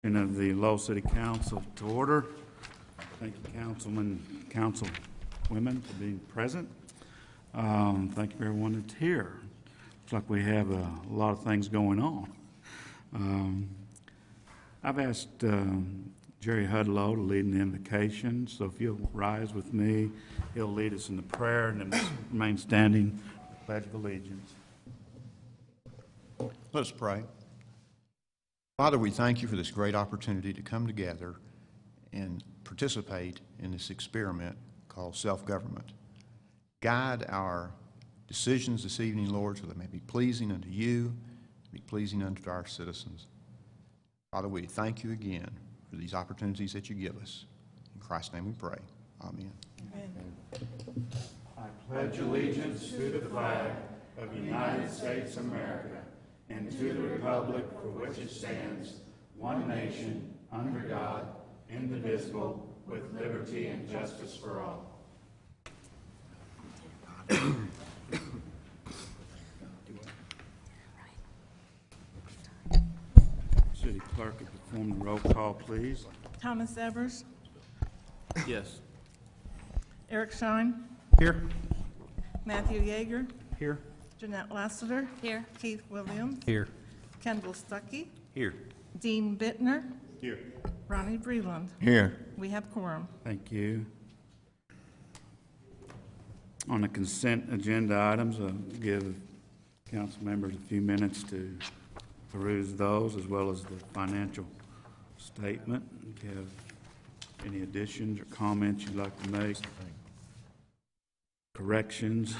Of the Lowell City Council to order. Thank you, councilmen, councilwomen, for being present. Thank you, everyone that's here. Looks like we have a lot of things going on. I've asked Jerry Hudlow to lead in the invocation, so if you'll rise with me, he'll lead us in the prayer, and then remain standing, Pledge of Allegiance. Let's pray. Father, we thank you for this great opportunity to come together and participate in this experiment called self-government. Guide our decisions this evening, Lord, so they may be pleasing unto you, be pleasing unto our citizens. Father, we thank you again for these opportunities that you give us. In Christ's name we pray. Amen. Amen. I pledge allegiance to the flag of the United States of America and to the republic for which it stands, one nation, under God, indivisible, with liberty and justice for all. City Clerk, if you perform the roll call, please. Thomas Evers. Yes. Eric Schein. Here. Matthew Yeager. Here. Jeanette Lassiter. Here. Keith Williams. Here. Kendall Stuckey. Here. Dean Bittner. Here. Ronnie Breland. Here. We have quorum. Thank you. On the consent agenda items, I'll give council members a few minutes to peruse those, as well as the financial statement. If you have any additions or comments you'd like to make, corrections,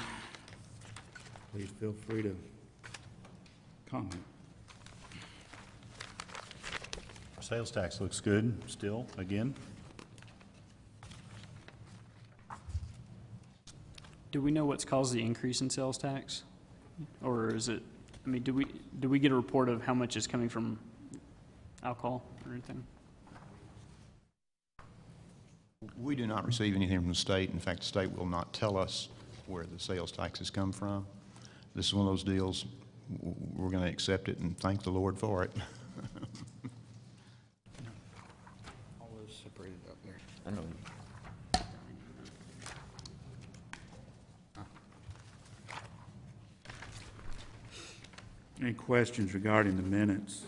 please feel free to comment. Sales tax looks good still, again. Do we know what's caused the increase in sales tax? Or is it, I mean, do we get a report of how much is coming from alcohol or anything? We do not receive anything from the state. In fact, the state will not tell us where the sales taxes come from. This is one of those deals, we're going to accept it and thank the Lord for it. All those separated up there. I know. Any questions regarding the minutes?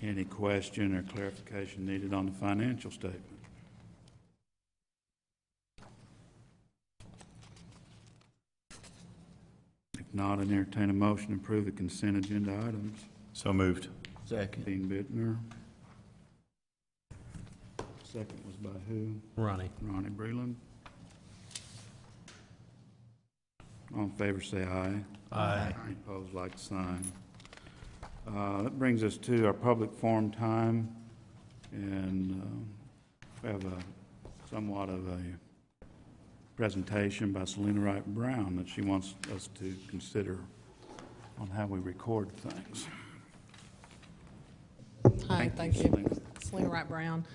Any question or clarification needed on the financial statement? If not, I entertain a motion to approve the consent agenda items. So moved. Second. Dean Bittner. Second was by who? Ronnie. Ronnie Breland. All in favor say aye. Aye. Any opposed, like sign. That brings us to our public forum time, and we have somewhat of a presentation by Selena Wright Brown that she wants us to consider on how we record things. Hi, thank you. Selena Wright Brown,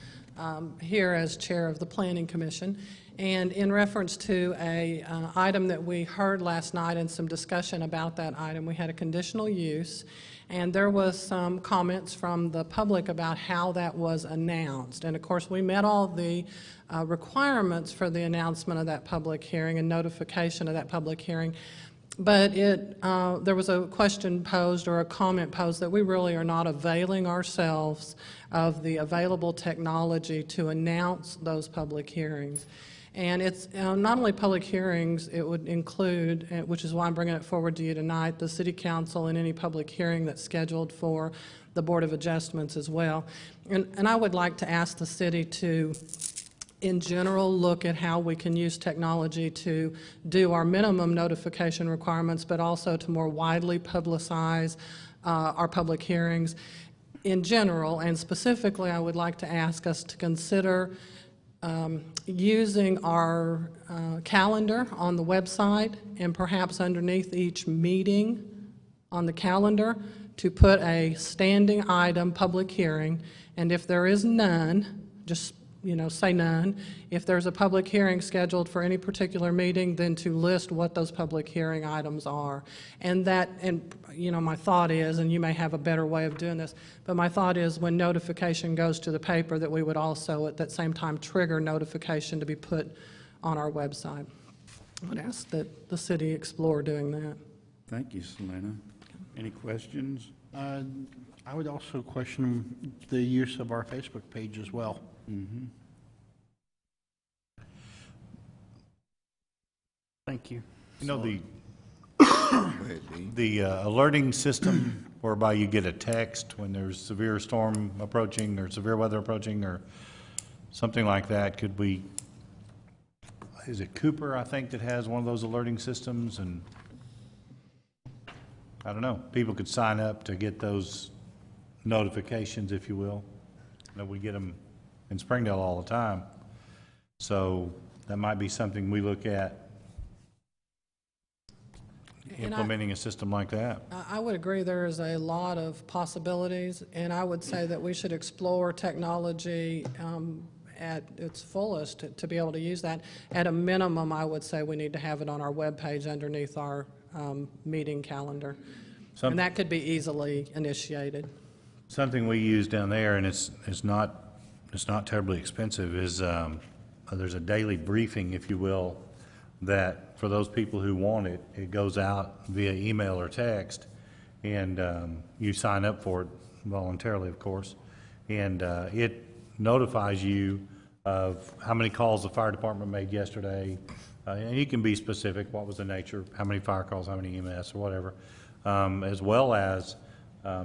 here as chair of the Planning Commission. And in reference to a item that we heard last night and some discussion about that item, we had a conditional use, and there was some comments from the public about how that was announced. And of course, we met all the requirements for the announcement of that public hearing and notification of that public hearing. But there was a question posed or a comment posed that we really are not availing ourselves of the available technology to announce those public hearings. And it's not only public hearings, it would include, which is why I'm bringing it forward to you tonight, the City Council and any public hearing that's scheduled for the Board of Adjustments as well. And I would like to ask the city to, in general, look at how we can use technology to do our minimum notification requirements, but also to more widely publicize our public hearings in general. And specifically, I would like to ask us to consider using our calendar on the website, and perhaps underneath each meeting on the calendar to put a standing item public hearing, and if there is none, just, say none. If there's a public hearing scheduled for any particular meeting, then to list what those public hearing items are. And my thought is, and you may have a better way of doing this, but my thought is when notification goes to the paper, that we would also at that same time trigger notification to be put on our website. I would ask that the city explore doing that. Thank you, Selena. Any questions? I would also question the use of our Facebook page as well. Thank you. The alerting system whereby you get a text when there's severe storm approaching or severe weather approaching or something like that, is it Cooper, I think, that has one of those alerting systems? And I don't know, people could sign up to get those notifications, if you will. We get them in Springdale all the time. So that might be something we look at, implementing a system like that. I would agree there is a lot of possibilities, and I would say that we should explore technology at its fullest to be able to use that. At a minimum, I would say we need to have it on our webpage underneath our meeting calendar. And that could be easily initiated. Something we use down there, and it's not terribly expensive, is there's a daily briefing, if you will, that for those people who want it, it goes out via email or text, and you sign up for it voluntarily, of course, and it notifies you of how many calls the fire department made yesterday, and you can be specific, what was the nature, how many fire calls, how many EMS, or whatever, as well as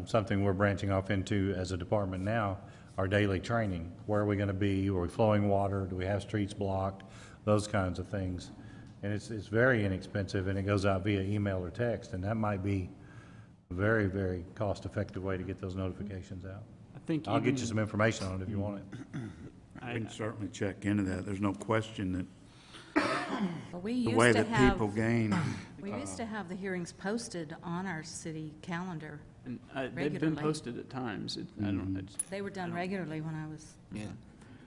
something we're branching off into as a department now, our daily training. Where are we going to be? Are we flowing water? Do we have streets blocked? Those kinds of things. And it's very inexpensive, and it goes out via email or text, and that might be a very, very cost-effective way to get those notifications out. I think I'll get you some information on it if you want it. We can certainly check into that. There's no question that Well, we the way used to that have, people gain, we used to have the hearings posted on our city calendar. And they've been Regularly. posted at times. I don't, it's, They were done regularly when I was Yeah.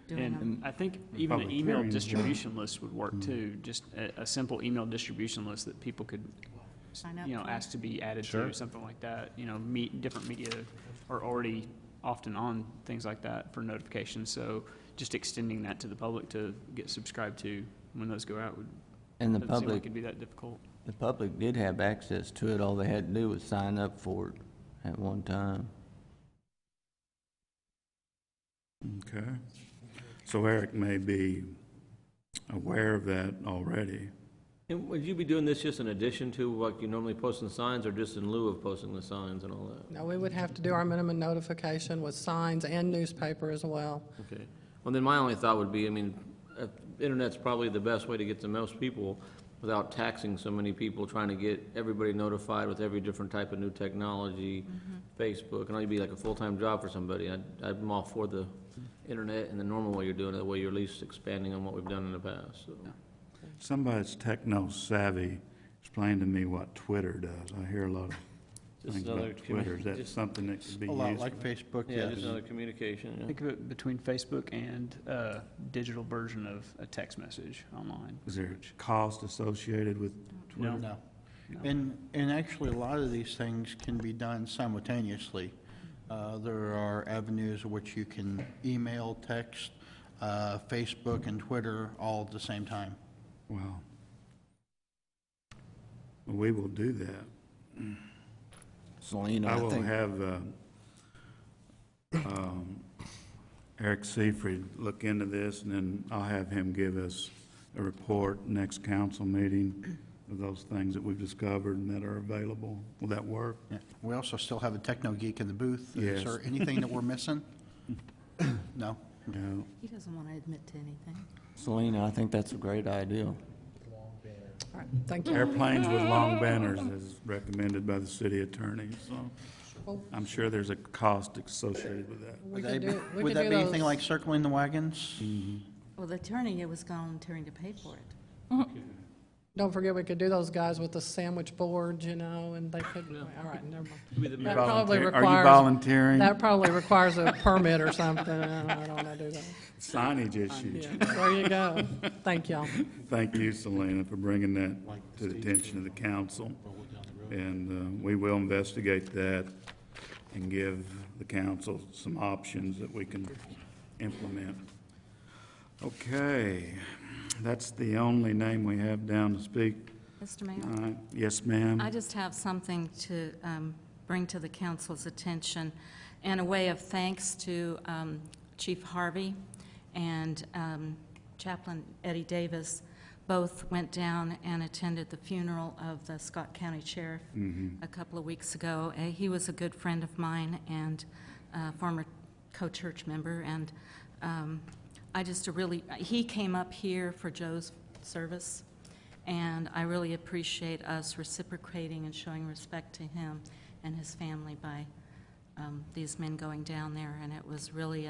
doing them. and I think even an Public email hearings, distribution list would work too. Just a simple email distribution list that people could, Sign up for. ask to be added Sure. to, something like that. Different media are already often on things like that for notifications. So just extending that to the public to get subscribed to when those go out would, And the doesn't seem like public, it'd be that difficult. the public did have access to it. All they had to do was sign up for it at one time. okay. So Eric may be aware of that already. And would you be doing this just in addition to what you normally post in signs, or just in lieu of posting the signs and all that? No, we would have to do our minimum notification with signs and newspaper as well. Okay. Well, then my only thought would be, internet's probably the best way to get to most people without taxing so many people, trying to get everybody notified with every different type of new technology, Facebook, and it'd be like a full-time job for somebody. I'm all for the internet and the normal way you're doing it, the way you're at least expanding on what we've done in the past, so. Somebody that's techno-savvy explained to me what Twitter does. I hear a lot of Just things another about Twitter. Is that just- something that could be A used? lot like Facebook, Yeah, yes. just another communication, yeah. Think of it between Facebook and a digital version of a text message online. Is there cost associated with Twitter? No. And actually, a lot of these things can be done simultaneously. There are avenues which you can email, text, Facebook and Twitter all at the same time. Well, we will do that. Selena, I I will think, have Eric Seifried look into this, and then I'll have him give us a report next council meeting of those things that we've discovered and that are available. Will that work? Yeah. We also still have a techno geek in the booth. Yes. Is there anything that we're missing? No? No. He doesn't want to admit to anything. Selena, I think that's a great idea. All right, thank you. Airplanes with long banners is recommended by the city attorney, so Well, I'm sure there's a cost associated with that. we Would could do, we would could that do be anything those- like circling the wagons? Well, the attorney was volunteering to pay for it. Don't forget, we could do those guys with the sandwich boards, you know, and they could, all right, never mind. That probably Are you requires, volunteering? that probably requires a permit or something. I don't want to do that. Signage issues. Yeah, there you go. Thank y'all. Thank you, Selena, for bringing that to the attention of the council. And we will investigate that and give the council some options that we can implement. Okay, that's the only name we have down to speak. Mr. Mayor? All right. Yes, ma'am. I just have something to bring to the council's attention, and a way of thanks to Chief Harvey and Chaplain Eddie Davis. Both went down and attended the funeral of the Scott County Sheriff a couple of weeks ago. He was a good friend of mine and former co-church member, and he came up here for Joe's service, and I really appreciate us reciprocating and showing respect to him and his family by these men going down there. And it was really,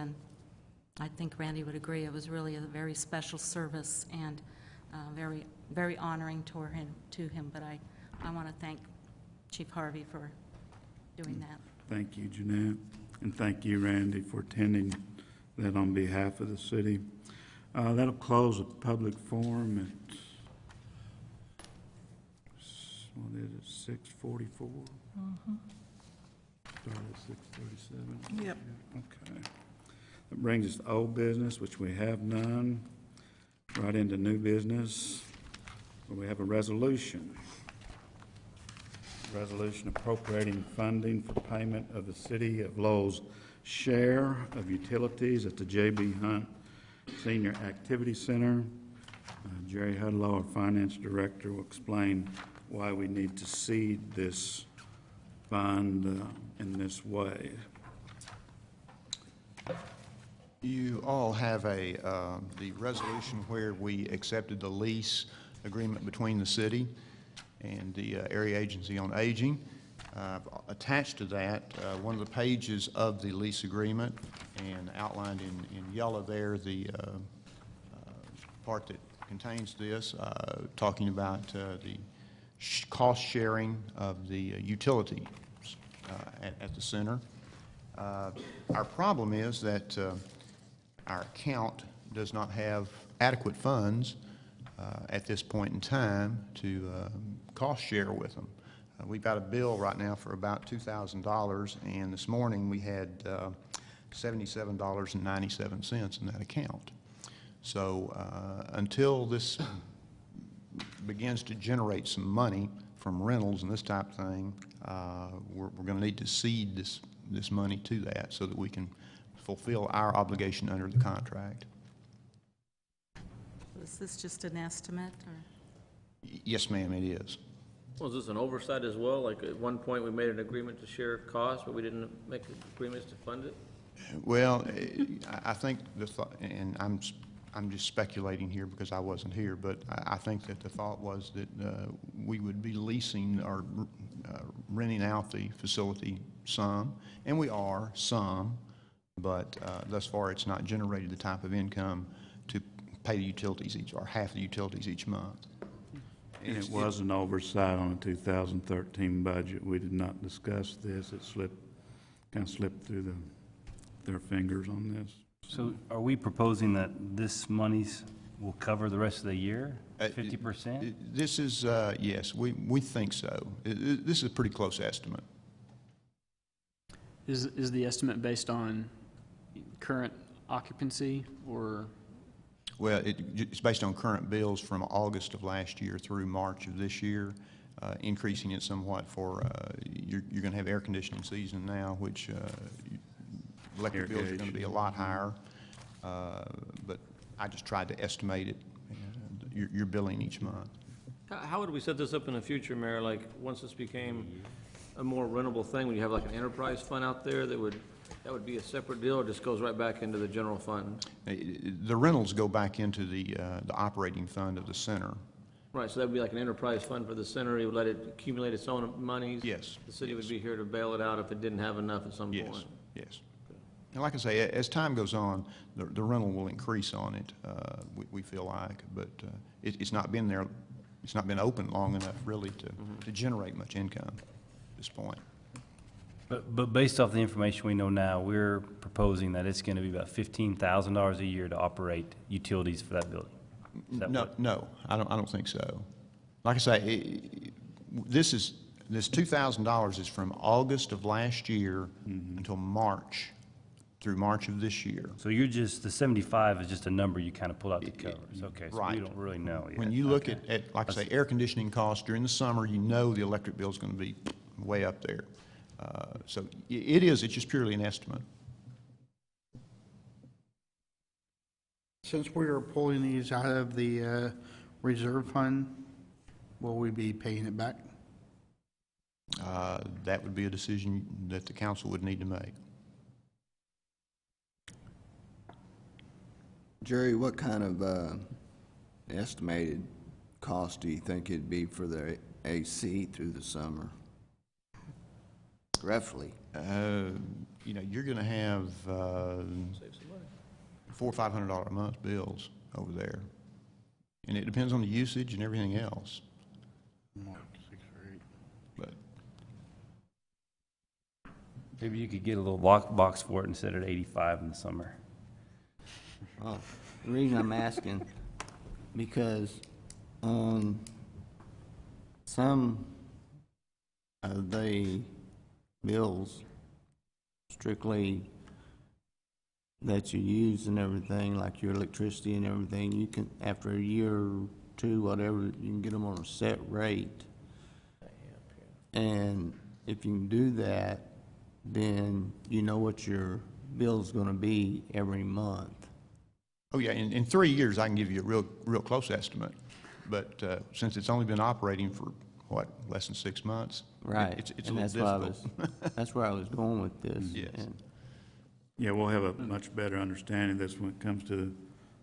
I think Randy would agree, it was really a very special service and very, very honoring to him. But I want to thank Chief Harvey for doing that. Thank you, Jeanette, and thank you, Randy, for attending that on behalf of the city. That'll close a public forum at, what is it, 6:44? Start at 6:37? Yep. Okay. That brings us to old business, which we have none. Right into new business, where we have a resolution. Resolution appropriating funding for payment of the City of Lowell's share of utilities at the J.B. Hunt Senior Activity Center. Jerry Hudlow, our Finance Director, will explain why we need to seed this fund in this way. You all have the resolution where we accepted the lease agreement between the city and the Area Agency on Aging. Attached to that, one of the pages of the lease agreement, and outlined in yellow there, the part that contains this, talking about the cost sharing of the utilities at the center. Our problem is that our account does not have adequate funds at this point in time to cost share with them. We've got a bill right now for about $2,000, and this morning we had $77.97 in that account. So until this begins to generate some money from rentals and this type of thing, we're going to need to seed this money to that so that we can fulfill our obligation under the contract. Is this just an estimate, or? Yes, ma'am, it is. Was this an oversight as well? Like at one point we made an agreement to share costs, but we didn't make agreements to fund it? Well, I think the thought, and I'm just speculating here because I wasn't here, but I think that the thought was that we would be leasing or renting out the facility some, and we are some, but thus far it's not generated the type of income to pay the utilities or half the utilities each month. And it was an oversight on the 2013 budget. We did not discuss this. It kind of slipped through their fingers on this. So are we proposing that this monies will cover the rest of the year, 50%? This is, yes, we think so. This is a pretty close estimate. Is the estimate based on current occupancy, or? Well, it's based on current bills from August of last year through March of this year, increasing it somewhat for, you're going to have air conditioning season now, which electric bills are going to be a lot higher. But I just tried to estimate it, your billing each month. How would we set this up in the future, Mayor? Like, once this became a more rentable thing, would you have like an enterprise fund out there that would be a separate deal, or just goes right back into the general fund? The rentals go back into the operating fund of the center. Right, so that would be like an enterprise fund for the center. It would let it accumulate its own monies? Yes. The city would be here to bail it out if it didn't have enough at some point? Yes, yes. And like I say, as time goes on, the rental will increase on it, we feel like, but it's not been there it's not been open long enough really to generate much income at this point. But based off the information we know now, we're proposing that it's gonna be about $15,000 a year to operate utilities for that building. Is that No, what- no, I don't think so. Like I say, this $2,000 is from August of last year until March, through March of this year. So you're just, the 75 is just a number you kind of pull out the covers, okay? So we Right. don't really know yet. When you look Okay. at, like I say, air conditioning costs during the summer, you know the electric bill's gonna be way up there. So it's just purely an estimate. Since we are pulling these out of the reserve fund, will we be paying it back? That would be a decision that the council would need to make. Jerry, what kind of estimated cost do you think it'd be for the AC through the summer? Roughly. You're gonna have $400 or $500 a month bills over there. And it depends on the usage and everything else. Mark, 6 or 8. But Maybe you could get a little box for it instead of 85 in the summer. Well, the reason I'm asking, because on some of the bills strictly that you use and everything, like your electricity and everything, you can, after a year or two, whatever, you can get them on a set rate. And if you can do that, then you know what your bill's gonna be every month. oh yeah, in 3 years, I can give you a real close estimate. But since it's only been operating for, less than 6 months? Right. It's a And little difficult. that's where I was going with this. Yes. And Yeah, we'll have a much better understanding of this when it comes to the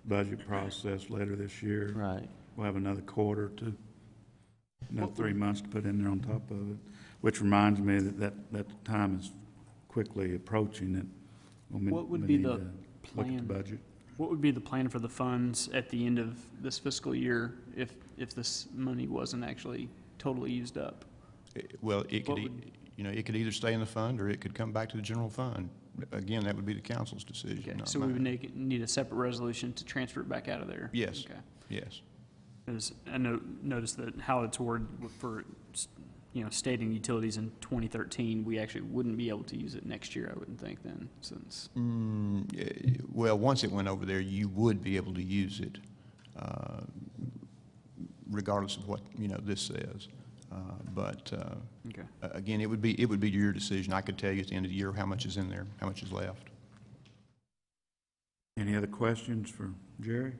budget process later this year. Right. We'll have another quarter to, another 3 months to put in there on top of it, which reminds me that time is quickly approaching it. What would be the Look at the plan? budget. What would be the plan for the funds at the end of this fiscal year if this money wasn't actually totally used up? Well, it What could, it could either stay in the fund or it could come back to the general fund. Again, that would be the council's decision, Okay, not so we would mine. need a separate resolution to transfer it back out of there? Yes. Okay. Yes. Because I noticed that how it's worded for, stating utilities in 2013, we actually wouldn't be able to use it next year, I wouldn't think then, since, Well, once it went over there, you would be able to use it, regardless of what, this says. But okay. again, it would be your decision. I could tell you at the end of the year how much is in there, how much is left. Any other questions for Jerry?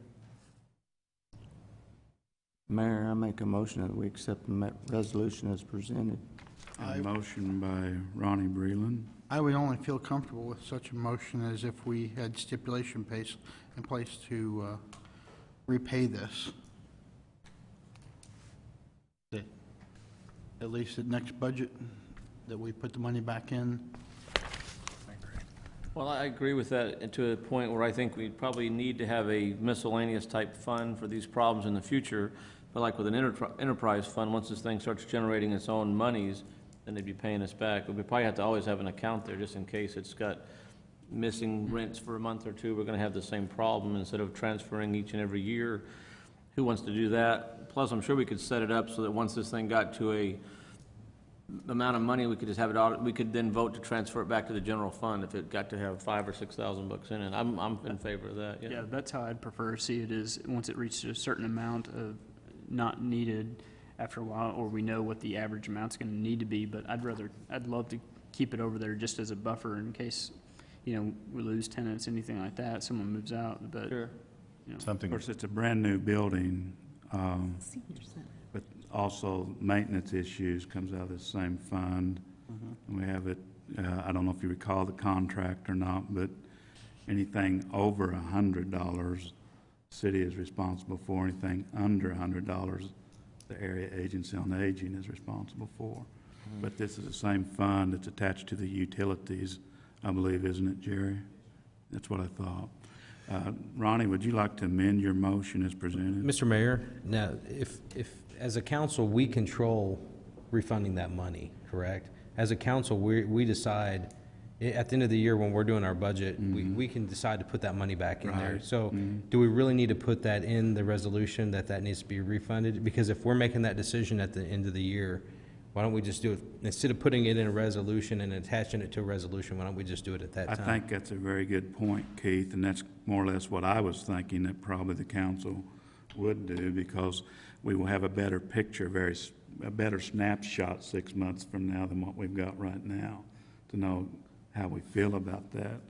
Mayor, I make a motion that we accept the resolution as presented. A motion by Ronnie Breland. I would only feel comfortable with such a motion as if we had stipulation in place to repay this. At least at next budget, that we put the money back in. Well, I agree with that, and to a point where I think we probably need to have a miscellaneous type fund for these problems in the future. But like with an enterprise fund, once this thing starts generating its own monies, then they'd be paying us back. But we probably have to always have an account there just in case it's got missing rents for a month or two. We're gonna have the same problem instead of transferring each and every year. Who wants to do that? Plus, I'm sure we could set it up so that once this thing got to a amount of money, we could just have it we could then vote to transfer it back to the general fund if it got to have $5,000 or $6,000 in it. I'm in favor of that, Yeah, that's how I'd prefer to see it, is once it reaches a certain amount of not needed after a while, or we know what the average amount's gonna need to be, but I'd love to keep it over there just as a buffer in case, we lose tenants, anything like that, someone moves out, but. Sure. Of Something, course, it's a brand-new building, but also maintenance issues comes out of the same fund. And we have it, I don't know if you recall the contract or not, but anything over $100, city is responsible for. Anything under $100, the area agency on aging is responsible for. But this is the same fund that's attached to the utilities, I believe, isn't it, Jerry? That's what I thought. Ronnie, would you like to amend your motion as presented? Mr. Mayor, now, if, as a council, we control refunding that money, correct? As a council, we decide, at the end of the year, when we're doing our budget, we can decide to put that money back in there. Right. So, do we really need to put that in the resolution, that needs to be refunded? Because if we're making that decision at the end of the year, why don't we just do it, instead of putting it in a resolution and attaching it to a resolution, why don't we just do it at that I time? think that's a very good point, Keith, and that's more or less what I was thinking that probably the council would do, because we will have a better picture, a better snapshot 6 months from now than what we've got right now, to know how we feel about that.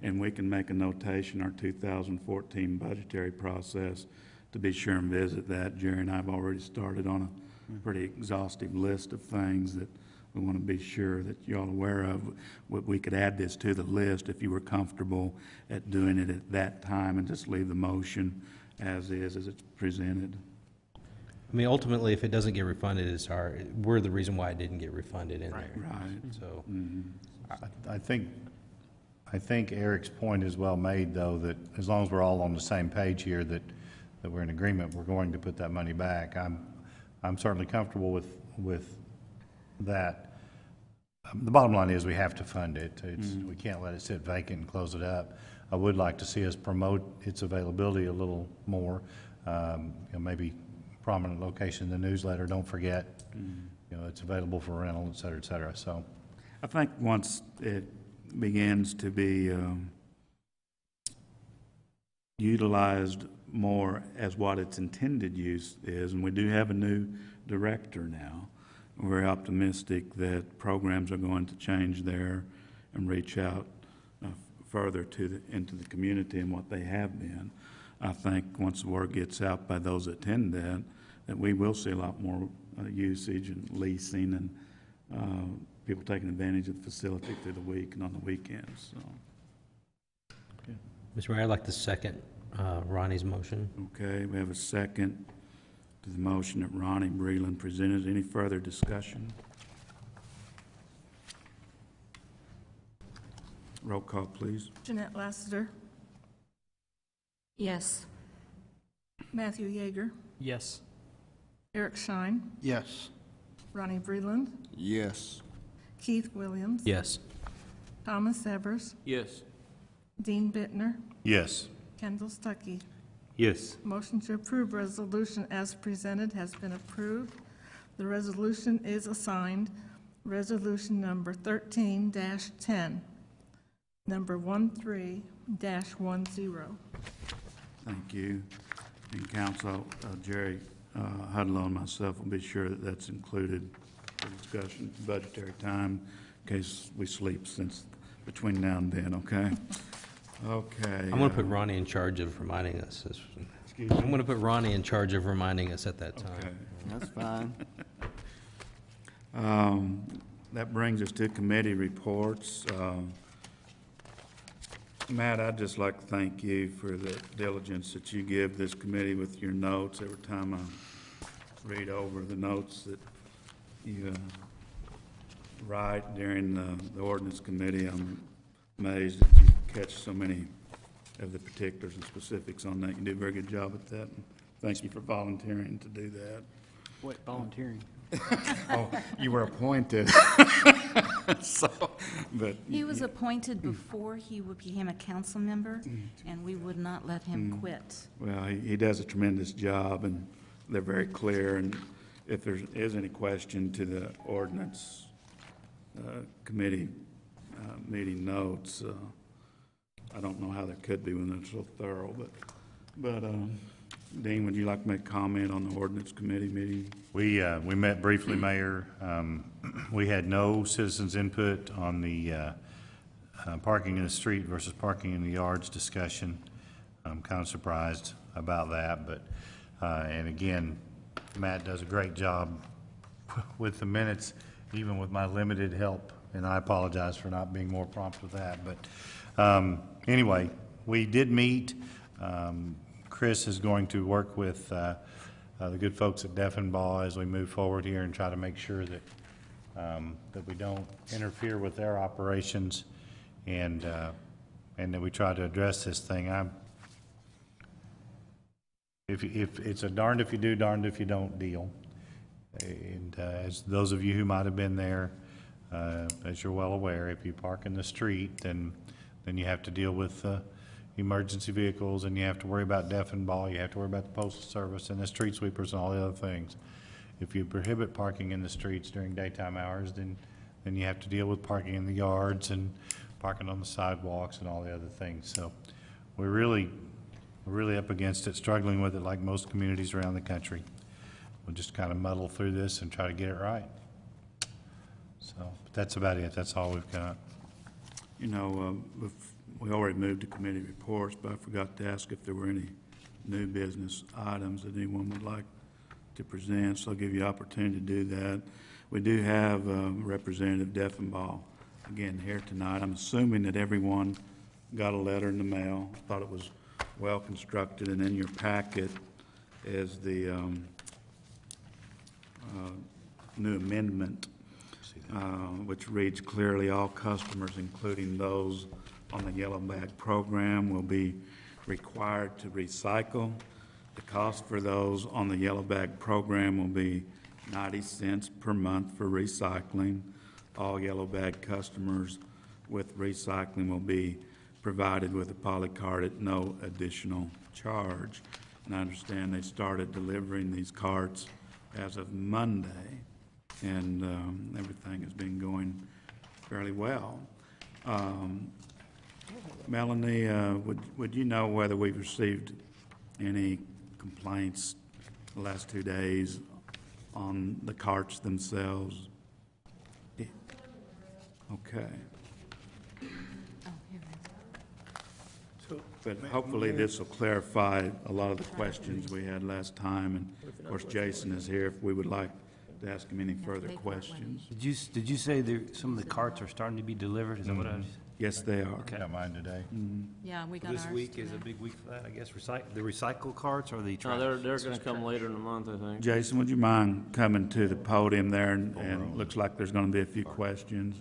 And we can make a notation, our 2014 budgetary process, to be sure and visit that. Jerry and I have already started on a pretty exhaustive list of things that we want to be sure that you're all aware of. We could add this to the list if you were comfortable at doing it at that time, and just leave the motion as is, as it's presented. I mean, ultimately, if it doesn't get refunded, we're the reason why it didn't get refunded in there. Right. So, I think Eric's point is well made, though, that as long as we're all on the same page here, that we're in agreement, we're going to put that money back. I'm certainly comfortable with that. The bottom line is we have to fund it. We can't let it sit vacant and close it up. I would like to see us promote its availability a little more. Maybe prominent location in the newsletter. Don't forget, it's available for rental, et cetera, et cetera. So, I think once it begins to be utilized more as what its intended use is, and we do have a new director now, we're optimistic that programs are going to change there and reach out further into the community and what they have been. I think once the word gets out by those that attend that we will see a lot more usage and leasing and people taking advantage of the facility through the week and on the weekends. So. Mr. Mayor, I'd like to second Ronnie's motion. Okay, we have a second to the motion that Ronnie Breland presented. Any further discussion? Roll call, please. Jeanette Lassiter, Yes. Matthew Yeager, Yes. Eric Schein, Yes. Ronnie Breland, Yes. Keith Williams, Yes. Thomas Evers, Yes. Dean Bittner, yes. Kendall Stuckey. Yes. Motion to approve resolution as presented has been approved. The resolution is assigned resolution number 13-10, number 13-10. Thank you. And Council, Jerry Hudlow and myself will be sure that that's included for discussion, budgetary time, in case we sleep since between now and then, okay? Okay. I'm going to put Ronnie in charge of reminding us. Excuse me? I'm going to put Ronnie in charge of reminding us at that time. Okay. That's fine. That brings us to committee reports. Matt, I'd just like to thank you for the diligence that you give this committee with your notes. Every time I read over the notes that you write during the ordinance committee, I'm amazed that you catch so many of the particulars and specifics on that. You do a very good job at that. And thank you for volunteering to do that. Wait, volunteering. Oh, you were appointed. So, but He was appointed before he became a council member, and we would not let him quit. well, he does a tremendous job, and they're very clear. And if there is any question to the ordinance committee meeting notes, I don't know how there could be when they're so thorough. But Dean, would you like to make a comment on the ordinance committee meeting? We met briefly, Mayor. We had no citizens' input on the parking in the street versus parking in the yards discussion. I'm kind of surprised about that, but, and again, Matt does a great job with the minutes, even with my limited help, and I apologize for not being more prompt with that. But anyway, we did meet. Chris is going to work with the good folks at Deffenbaugh as we move forward here and try to make sure that that we don't interfere with their operations, and that we try to address this thing. if it's a darned if you do, darned if you don't deal. And as those of you who might have been there, as you're well aware, if you park in the street, then you have to deal with emergency vehicles, and you have to worry about deaf and ball, you have to worry about the postal service and the street sweepers and all the other things. If you prohibit parking in the streets during daytime hours, then you have to deal with parking in the yards and parking on the sidewalks and all the other things. So we're really up against it, struggling with it like most communities around the country. We'll just kind of muddle through this and try to get it right. So, but that's about it. That's all we've got. You know, we already moved to committee reports, but I forgot to ask if there were any new business items that anyone would like to present, so I'll give you opportunity to do that. We do have Representative Deffenbaugh again here tonight. I'm assuming that everyone got a letter in the mail. Thought it was well constructed, and in your packet is the new amendment, which reads clearly, all customers, including those on the yellow bag program, will be required to recycle. The cost for those on the yellow bag program will be 90 cents per month for recycling. All yellow bag customers with recycling will be provided with a polycart at no additional charge. And I understand they started delivering these carts as of Monday, and everything has been going fairly well. Melanie, would you know whether we've received any complaints the last 2 days on the carts themselves? Okay. But hopefully this will clarify a lot of the questions we had last time, and of course Jason is here if we would like to ask him any further questions. Did you say some of the carts are starting to be delivered? Is that what I was? Yes, they are. I got mine today. Yeah, we got ours This week is a today. big week for that, I guess. The recycle carts or the trash? No, they're gonna come later in the month, I think. Jason, would you mind coming to the podium there, and looks like there's going to be a few questions.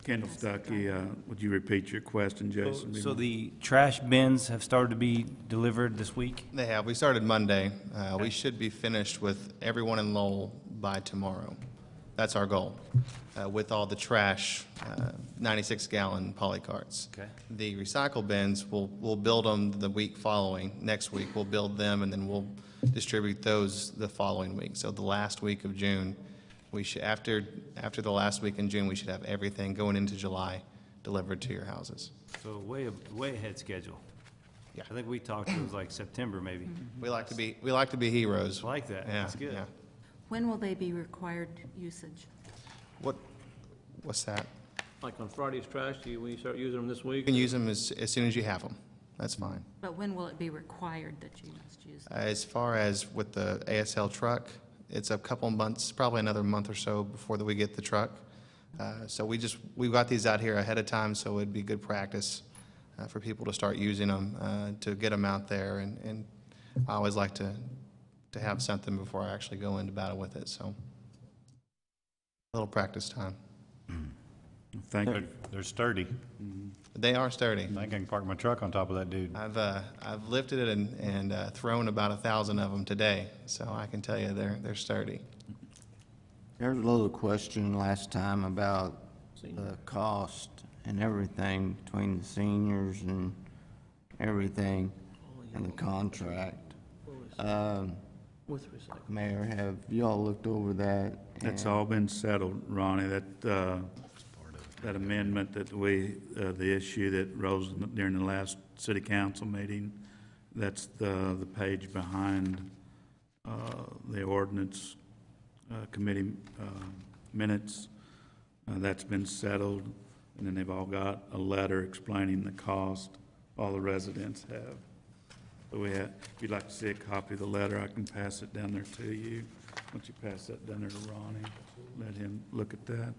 Kendall Stuckey, would you repeat your question, Jason? So the trash bins have started to be delivered this week? They have. We started Monday. We should be finished with everyone in Lowell by tomorrow. That's our goal, with all the trash, 96-gallon poly carts. Okay. The recycle bins, we'll build them the week following. Next week, we'll build them, and then we'll distribute those the following week. So the last week of June, we should, after the last week in June, we should have everything going into July delivered to your houses. So way ahead schedule. Yeah. I think we talked, it was like September maybe. We like to be heroes. I like that. Yeah, That's good. yeah. When will they be required usage? What's that? Like on Friday's trash, when you start using them this week? You can use them as soon as you have them. That's fine. But when will it be required that you must use them? As far as with the ASL truck, it's a couple months, probably another month or so before that we get the truck. So we've got these out here ahead of time, so it'd be good practice for people to start using them, to get them out there. And I always like to have something before I actually go into battle with it, so a little practice time. Thank you. They're sturdy. They are sturdy. I think I can park my truck on top of that dude. I've lifted it and thrown about 1,000 of them today, so I can tell you they're sturdy. There was a little question last time about the cost and everything between the seniors and everything and the contract. With recycling. Mayor, have y'all looked over that? That's And- all been settled, Ronnie, that amendment that the issue that rose during the last city council meeting, that's the page behind the ordinance committee minutes. That's been settled, and then they've all got a letter explaining the cost. All the residents have. So if you'd like to see a copy of the letter, I can pass it down there to you. Why don't you pass that down there to Ronnie? Let him look at that.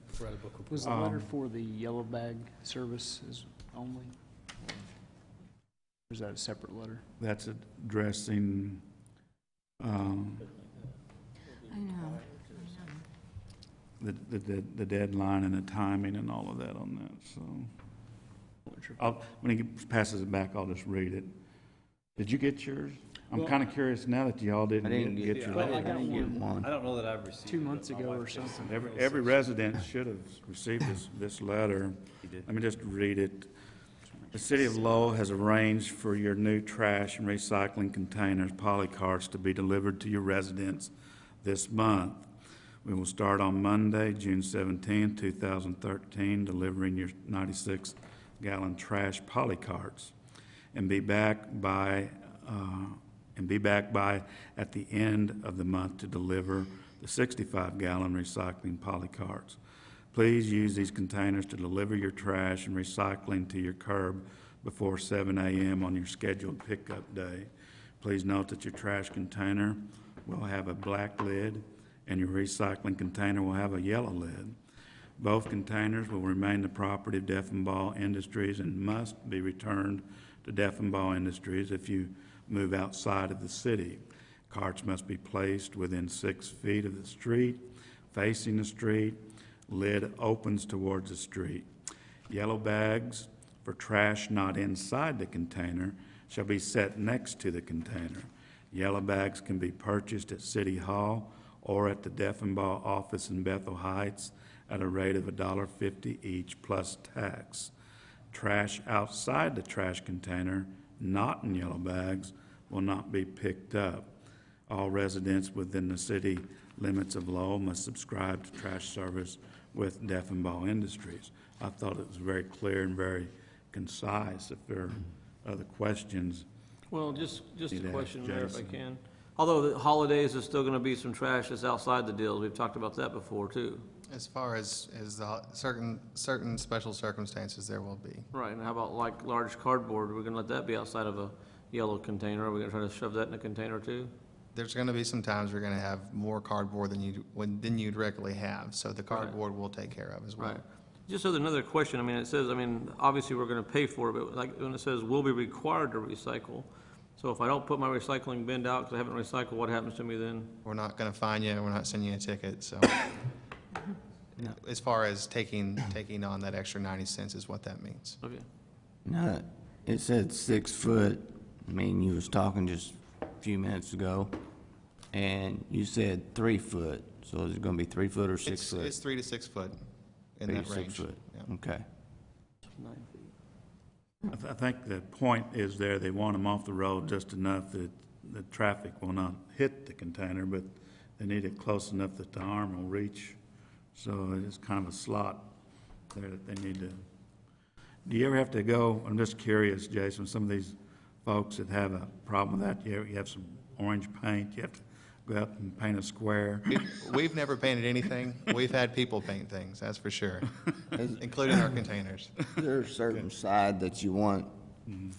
Was the letter for the yellow bag services only? Or is that a separate letter? That's addressing, I know. the deadline and the timing and all of that on that, so. When he passes it back, I'll just read it. Did you get yours? I'm kind of curious now that y'all I didn't didn't get get it. yours. I didn't get one. I don't know that I've received it. 2 months but my ago wife or did something. send it. Every resident should have received this letter. He did. Let me just read it. The City of Lowell has arranged for your new trash and recycling containers, polycarts, to be delivered to your residents this month. We will start on Monday, June 17, 2013, delivering your 96-gallon trash polycarts, and be back by at the end of the month to deliver the 65-gallon recycling polycarts. Please use these containers to deliver your trash and recycling to your curb before 7 a.m. on your scheduled pickup day. Please note that your trash container will have a black lid and your recycling container will have a yellow lid. Both containers will remain the property of Deffenbaugh Industries and must be returned to Deffenbaugh Industries if you move outside of the city. Carts must be placed within 6 feet of the street, facing the street. Lid opens towards the street. Yellow bags for trash not inside the container shall be set next to the container. Yellow bags can be purchased at City Hall or at the Deffenbaugh office in Bethel Heights at a rate of $1.50 each plus tax. Trash outside the trash container, not in yellow bags, will not be picked up. All residents within the city limits of Lowell must subscribe to trash service with Deffenbaugh Industries. I thought it was very clear and very concise. If there are other questions, Well, just a Need to ask question there, if I Jason. can. Although the holidays, there's still gonna be some trash that's outside the deals. We've talked about that before, too. As far as the certain special circumstances, there will be. Right, and how about like large cardboard? We're gonna let that be outside of a yellow container? Are we gonna try to shove that in a container, too? There's going to be some times we're going to have more cardboard than you'd regularly have, so the cardboard we'll take care of as well. Right. Just so another question, I mean, it says, I mean, obviously, we're gonna pay for it, but like, when it says, will be required to recycle, so if I don't put my recycling bin out because I haven't recycled, what happens to me then? We're not going to fine you, we're not sending you a ticket, so. As far as taking on that extra 90 cents is what that means. Okay. Now, it said 6 foot. I mean, you was talking just a few minutes ago, and you said 3 foot. So is it gonna be 3 foot or 6 foot? It's 3 to 6 foot in 3 that to 6 range. foot. Yeah. Okay. 9 feet. I think the point is there, they want them off the road just enough that the traffic will not hit the container, but they need it close enough that the arm will reach. So it's kind of a slot there that they need to. Do you ever have to go, I'm just curious, Jason, some of these folks that have a problem with that, you have some orange paint, you have to go out and paint a square. We've never painted anything. We've had people paint things, that's for sure, including our containers. Is there a certain side that you want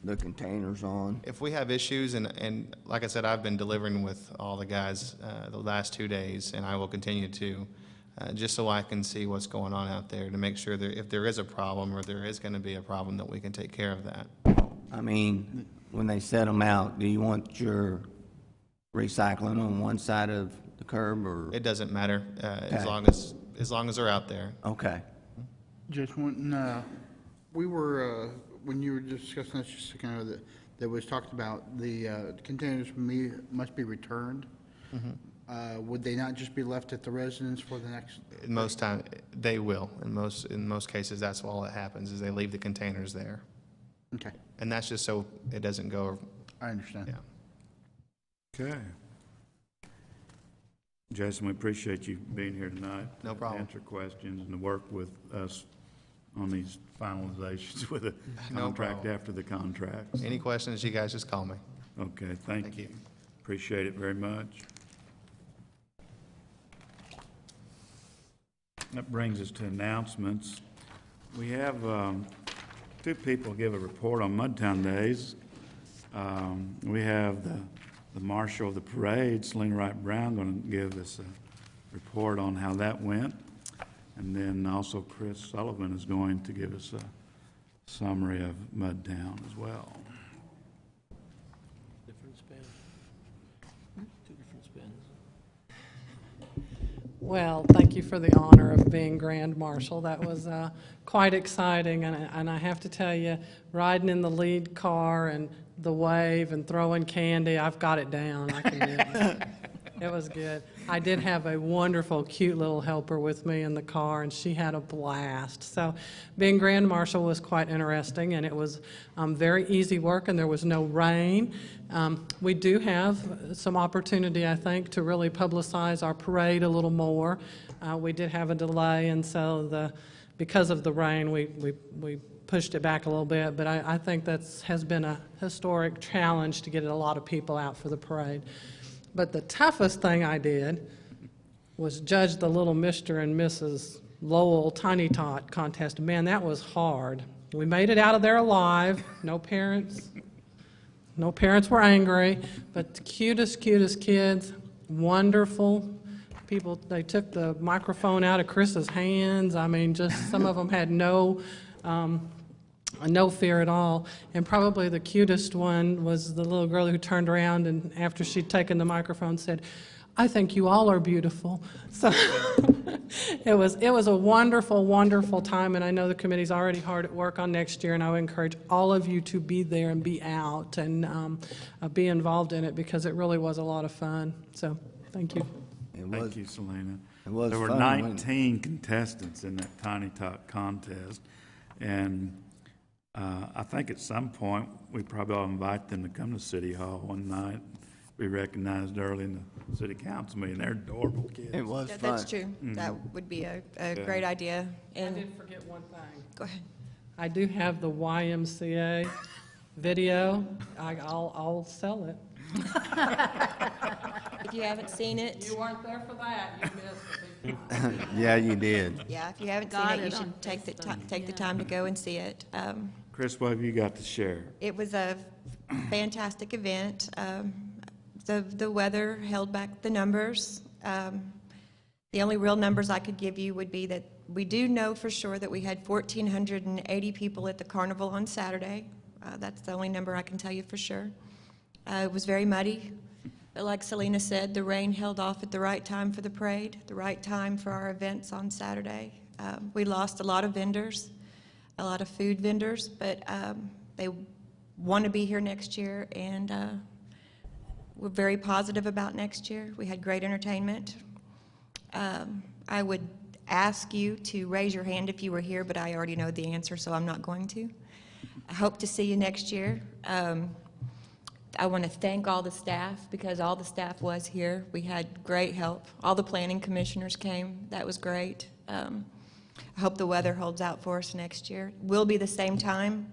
the containers on? If we have issues, and like I said, I've been delivering with all the guys the last 2 days, and I will continue to, just so I can see what's going on out there to make sure that if there is a problem or there is going to be a problem, that we can take care of that. I mean, when they set them out, do you want your recycling on one side of the curb or? It doesn't matter as Okay. long as they're out there. Okay. Just when, we were, when you were discussing this just a second ago, that was talked about, the containers must be returned. Would they not just be left at the residence for the next? In most time, they will. In most cases, that's all that happens, is they leave the containers there. Okay, And that's just so it doesn't go, I understand. yeah. Okay. Jason, we appreciate you being here tonight. No problem. To answer questions and to work with us on these finalizations with the No contract problem. after the contracts. Any questions, you guys just call me. Okay, thank you. Appreciate it very much. That brings us to announcements. We have two people give a report on Mudtown Days. We have the marshal of the parade, Selena Wright Brown, going to give us a report on how that went. And then also Chris Sullivan is going to give us a summary of Mudtown as well. Different spin. 2 different spins. Well, thank you for the honor of being Grand Marshal. That was quite exciting, and I have to tell you, riding in the lead car and the wave and throwing candy, I've got it down. I can do it. It was good. I did have a wonderful, cute little helper with me in the car, and she had a blast. So being Grand Marshal was quite interesting, and it was very easy work, and there was no rain. We do have some opportunity, I think, to really publicize our parade a little more. We did have a delay, and so because of the rain, we pushed it back a little bit, but I think that has been a historic challenge to get a lot of people out for the parade. But the toughest thing I did was judge the little Mr. and Mrs. Lowell Tiny Tot contest. Man, that was hard. We made it out of there alive. No parents were angry, but the cutest kids, wonderful people. They took the microphone out of Chris's hands. I mean, just some of them had no fear at all. And probably the cutest one was the little girl who turned around and after she'd taken the microphone said, "I think you all are beautiful." So it was a wonderful, wonderful time, and I know the committee's already hard at work on next year, and I would encourage all of you to be there and be out and be involved in it because it really was a lot of fun. So thank you. Thank you, Selena. It was There were fun, wasn't it? 19 contestants in that Tiny Tot contest, and I think at some point, we probably ought to invite them to come to City Hall one night, be recognized early in the City Council meeting. They're adorable kids. It was Yeah, fun. that's true. That would be a great idea. I And did forget one thing. go ahead. I do have the YMCA video. I'll sell it. If you haven't seen it, You weren't there for that. You missed a big time. Yeah, you did. yeah, if you haven't seen Got it, you it on should take the Facebook, take the yeah. time to go and see it. Chris, what have you got to share? It was a fantastic event. The weather held back the numbers. The only real numbers I could give you would be that we do know for sure that we had 1,480 people at the carnival on Saturday. That's the only number I can tell you for sure. It was very muddy. But like Selena said, the rain held off at the right time for the parade, the right time for our events on Saturday. We lost a lot of vendors, a lot of food vendors, but they want to be here next year, and we're very positive about next year. We had great entertainment. I would ask you to raise your hand if you were here, but I already know the answer, so I'm not going to. I hope to see you next year. I want to thank all the staff because all the staff was here. We had great help. All the planning commissioners came. That was great. I hope the weather holds out for us next year. Will be the same time.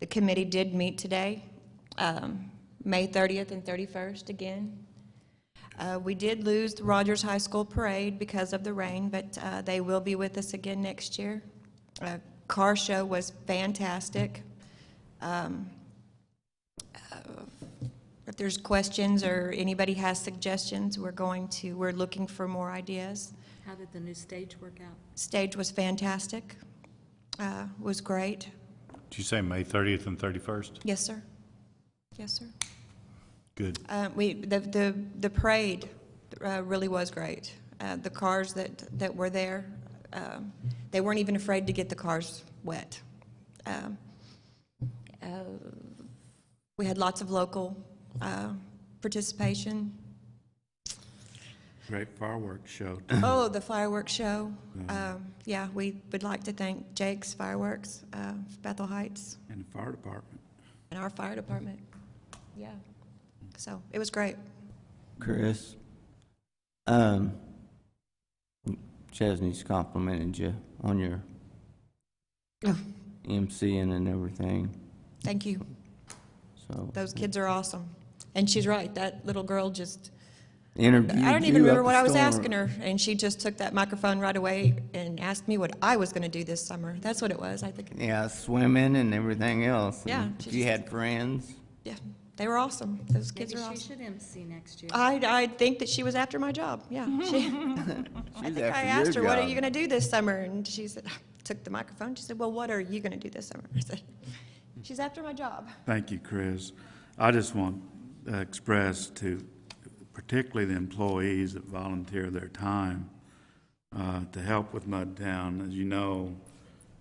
The committee did meet today, May 30th and 31st again. We did lose the Rogers High School Parade because of the rain, but they will be with us again next year. Car show was fantastic. If there's questions or anybody has suggestions, we're looking for more ideas. How did the new stage work out? Stage was fantastic, was great. Did you say May 30th and 31st? Yes, sir. Yes, sir. Good. The parade really was great. The cars that were there, they weren't even afraid to get the cars wet. We had lots of local participation. Great fireworks show. Oh, the fireworks show. Yeah, we would like to thank Jake's Fireworks, Bethel Heights, And the fire department. and our fire department. Yeah. So it was great. Chris, Chesney's complimented you on your MCing and everything, Thank you. so. Those kids are awesome. And she's right, that little girl just, Interviewed I don't you even remember up what a I was storm. asking her, and she just took that microphone right away and asked me what I was going to do this summer. That's what it was, I think. Yeah, swimming and everything else. Yeah, And she you just- had friends. Yeah, they were awesome. Those kids Maybe are she awesome. should MC next year. I think that she was after my job, yeah. I She's think I after asked her, your what are job. you going to do this summer? And she said, took the microphone. She said, well, what are you going to do this summer? I said, she's after my job. Thank you, Chris. I just want to express to particularly the employees that volunteer their time to help with Mudtown. As you know,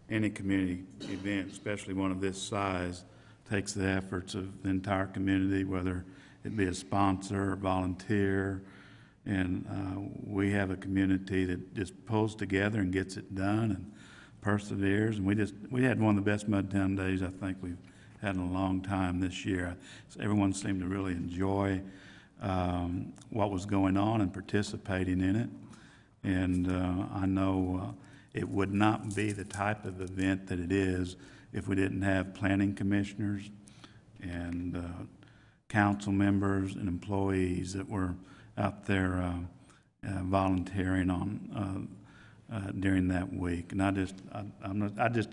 any community event, especially one of this size, takes the efforts of the entire community, whether it be a sponsor or volunteer. And we have a community that just pulls together and gets it done and perseveres. And we had one of the best Mudtown days I think we've had in a long time this year. So everyone seemed to really enjoy what was going on and participating in it. And I know it would not be the type of event that it is if we didn't have planning commissioners and council members and employees that were out there volunteering on during that week. And I just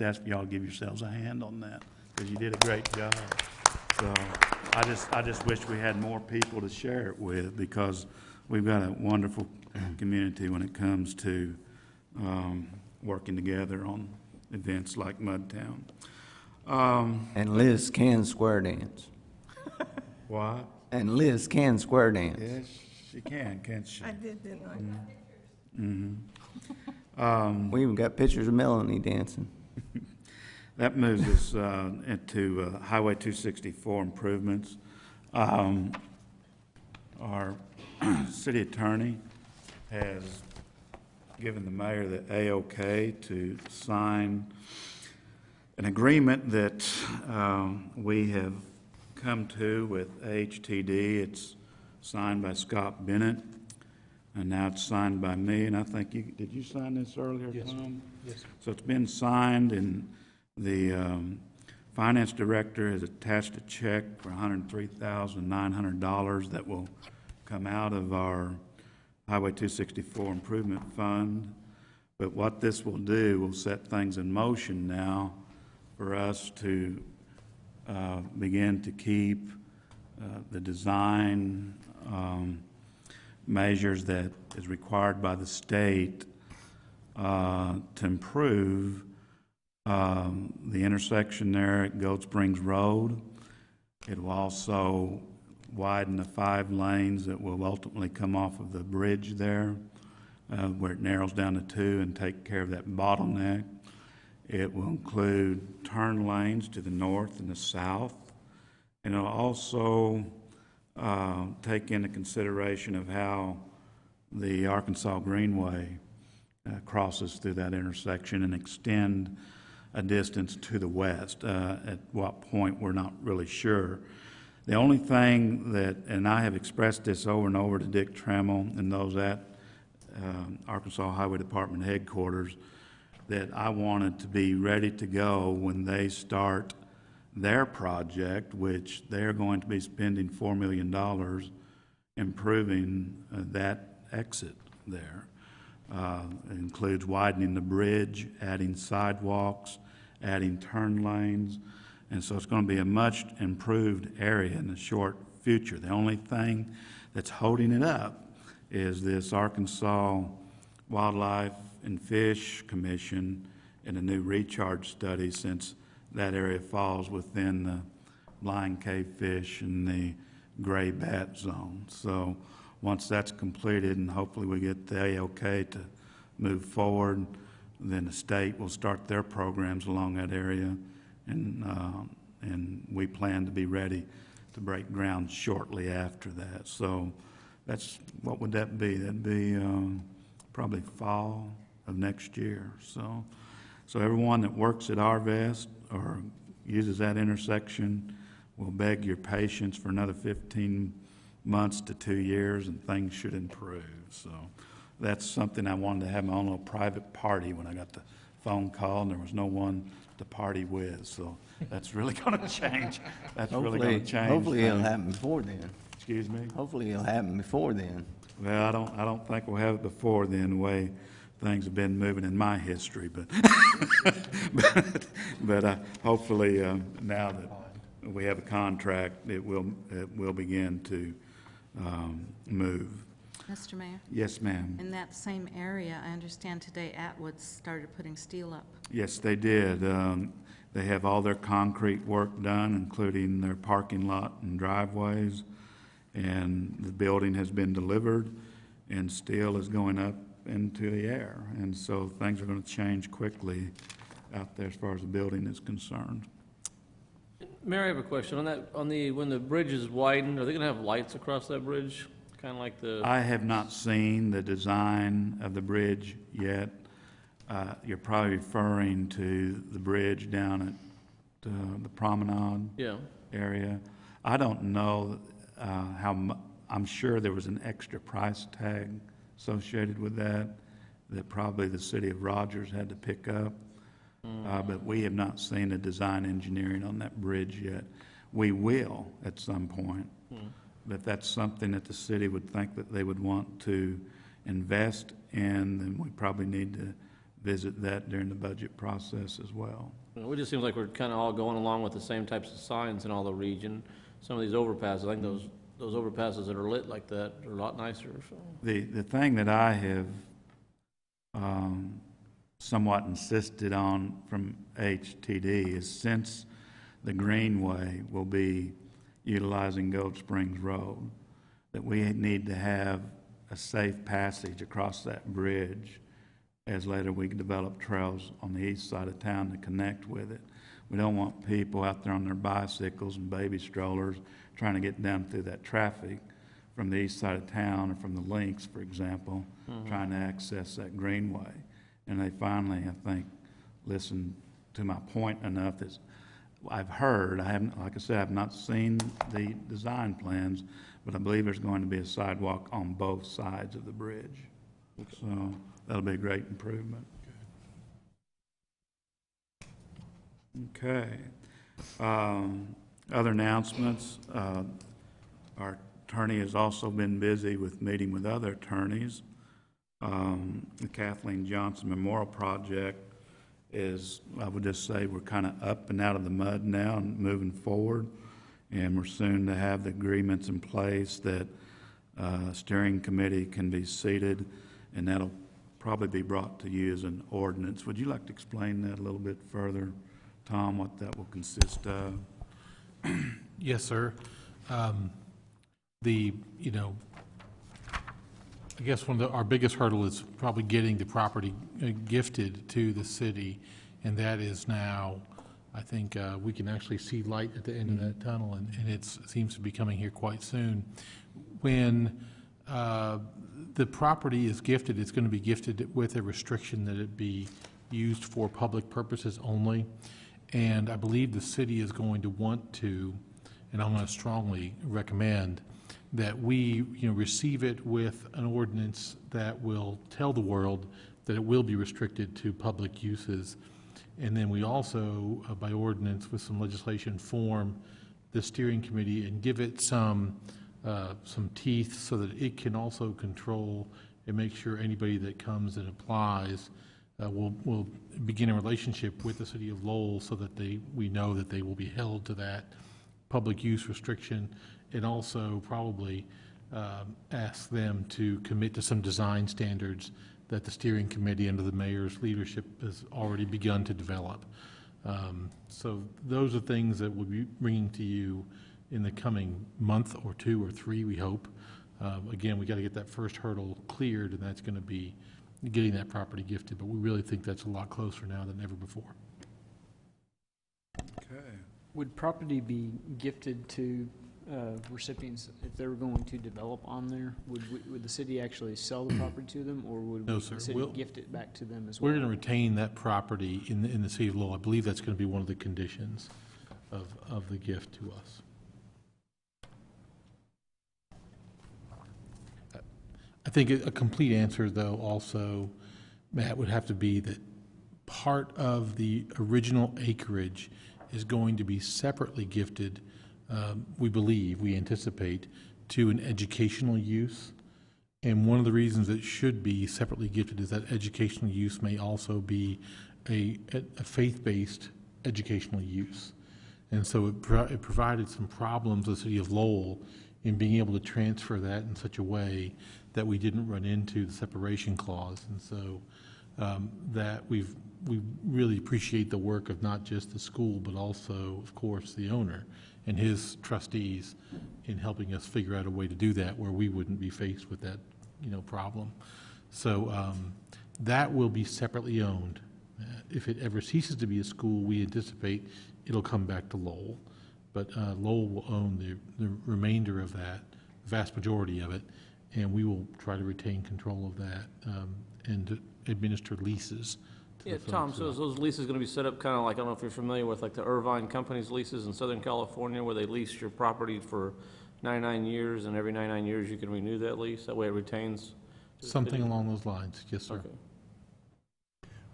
ask y'all to give yourselves a hand on that, because you did a great job. So I just wish we had more people to share it with, because we've got a wonderful community when it comes to working together on events like Mudtown. And Liz can square dance. What? And Liz can square dance. Yes, she can, can't she? I did, didn't I? Mm-hmm. We even got pictures of Melanie dancing. That moves us into Highway 264 improvements. Our city attorney has given the mayor the A-OK to sign an agreement that we have come to with HTD. It's signed by Scott Bennett, and now it's signed by me. And I think did you sign this earlier, Yes, Tom? Yes, sir. So it's been signed, and the finance director has attached a check for $103,900 that will come out of our Highway 264 improvement fund. But what this will do will set things in motion now for us to begin to keep the design measures that is required by the state to improve the intersection there at Goat Springs Road. It will also widen the 5 lanes that will ultimately come off of the bridge there, where it narrows down to 2 and take care of that bottleneck. It will include turn lanes to the north and the south, and it'll also take into consideration of how the Arkansas Greenway crosses through that intersection and extend a distance to the west. At what point, we're not really sure. The only thing that, and I have expressed this over and over to Dick Trammell and those at Arkansas Highway Department headquarters, that I wanted to be ready to go when they start their project, which they're going to be spending $4 million improving that exit there. It includes widening the bridge, adding sidewalks, adding turn lanes, and so it's going to be a much improved area in the short future. The only thing that's holding it up is this Arkansas Wildlife and Fish Commission and a new recharge study, since that area falls within the blind cave fish and the gray bat zone. So once that's completed and hopefully we get the A-OK to move forward, then the state will start their programs along that area, and we plan to be ready to break ground shortly after that. So that's, what would that be? That'd be probably fall of next year. So everyone that works at Arvest or uses that intersection will beg your patience for another 15 months to 2 years, and things should improve. So that's something I wanted to have my own little private party when I got the phone call, and there was no one to party with. So that's really going to change. That's really going to change. Hopefully it'll happen before then. Excuse me? Hopefully it'll happen before then. Well, I don't think we'll have it before then, the way things have been moving in my history, but but hopefully now that we have a contract, it will begin to move. Mr. Mayor? Yes, ma'am. In that same area, I understand today Atwood started putting steel up. Yes, they did. They have all their concrete work done, including their parking lot and driveways, and the building has been delivered, and steel is going up into the air. And so things are going to change quickly out there as far as the building is concerned. Mayor, I have a question on that, when the bridge is widened, are they gonna have lights across that bridge? Kinda like I have not seen the design of the bridge yet. You're probably referring to the bridge down at the promenade yeah, area. I don't know I'm sure there was an extra price tag associated with that probably the city of Rogers had to pick up. But we have not seen the design engineering on that bridge yet. We will at some point. But if that's something that the city would think that they would want to invest in, then we probably need to visit that during the budget process as well. it just seems like we're kinda all going along with the same types of signs in all the region. Some of these overpasses, I think those overpasses that are lit like that are a lot nicer, so. The thing that I have somewhat insisted on from HTD is since the Greenway will be utilizing Gold Springs Road, that we need to have a safe passage across that bridge as later we can develop trails on the east side of town to connect with it. We don't want people out there on their bicycles and baby strollers trying to get down through that traffic from the east side of town or from the links, for example, trying to access that Greenway. And they finally, I think, listened to my point enough that I've heard, I haven't, like I said, I've not seen the design plans, but I believe there's going to be a sidewalk on both sides of the bridge. So that'll be a great improvement. Okay. Other announcements. Our attorney has also been busy with meeting with other attorneys. The Kathleen Johnson Memorial Project is, I would just say, we're kind of up and out of the mud now and moving forward. And we're soon to have the agreements in place that steering committee can be seated, and that'll probably be brought to you as an ordinance. Would you like to explain that a little bit further, Tom, what that will consist of? Yes, sir. I guess our biggest hurdle is probably getting the property gifted to the city, and that is now, I think, we can actually see light at the end of that tunnel, and it seems to be coming here quite soon. When the property is gifted, it's going to be gifted with a restriction that it be used for public purposes only, and I believe the city is going to want to, and I'm going to strongly recommend that we, receive it with an ordinance that will tell the world that it will be restricted to public uses. And then we also, by ordinance, with some legislation, form the steering committee and give it some teeth so that it can also control and make sure anybody that comes and applies will begin a relationship with the city of Lowell so that we know that they will be held to that public use restriction, and also probably ask them to commit to some design standards that the steering committee under the mayor's leadership has already begun to develop. So those are things that we'll be bringing to you in the coming month or two or three, we hope. Again, we got to get that first hurdle cleared, and that's going to be getting that property gifted, but we really think that's a lot closer now than ever before. Okay. Would property be gifted to recipients if they were going to develop on there? Would the city actually sell the property to them, or would No, sir. the city gift it back to them as well? We're going to retain that property in the city of Lowell. I believe that's going to be one of the conditions of the gift to us. I think a complete answer, though, also, Matt, would have to be that part of the original acreage is going to be separately gifted, we anticipate, to an educational use. And one of the reasons it should be separately gifted is that educational use may also be a faith-based educational use. And so it provided some problems to the city of Lowell in being able to transfer that in such a way that we didn't run into the separation clause. And so that we really appreciate the work of not just the school, but also, of course, the owner and his trustees in helping us figure out a way to do that where we wouldn't be faced with that, problem. So that will be separately owned. If it ever ceases to be a school, we anticipate it'll come back to Lowell. But Lowell will own the remainder of that, the vast majority of it, and we will try to retain control of that and to administer leases to Yeah, the Tom, folks so is those leases gonna be set up kinda like, I don't know if you're familiar with like the Irvine Company's leases in Southern California, where they lease your property for 99 years, and every 99 years you can renew that lease? That way it retains? Something along those lines, yes, sir. Okay.